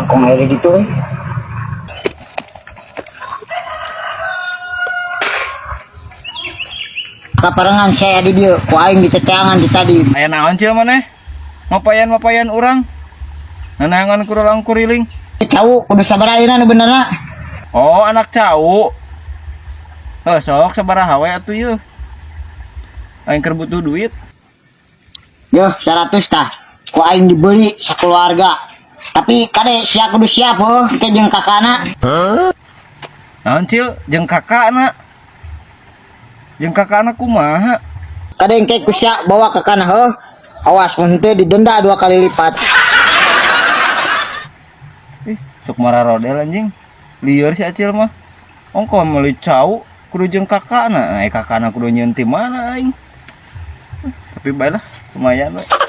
bokong air gitu kaparangan saya di dia ku aing di teteangan di tadi Aya naon cil maneh? Mapayan urang. Nanangan kurulang kuriling. cau kudu sabar ayeuna nu benerna Oh, anak cau. Sok sabaraha we atuh yeuh. Aing keur butuh duit. yo 100 tah ku aing dibeli sakeluarga tapi kade sia kudu siap ke jeung kakana Naon cil jeung kakakna? Jeung kakakna kumaha? kade engke ku sia bawa kakana awas mun teu didenda 2 kali lipat Tuk marah rodel anjing. Lieur si acil mah. Ongko meuli cau kudu jeung kakakna. Kakakna kudu nyieun ti mana aing. Tapi baiklah lumayan we.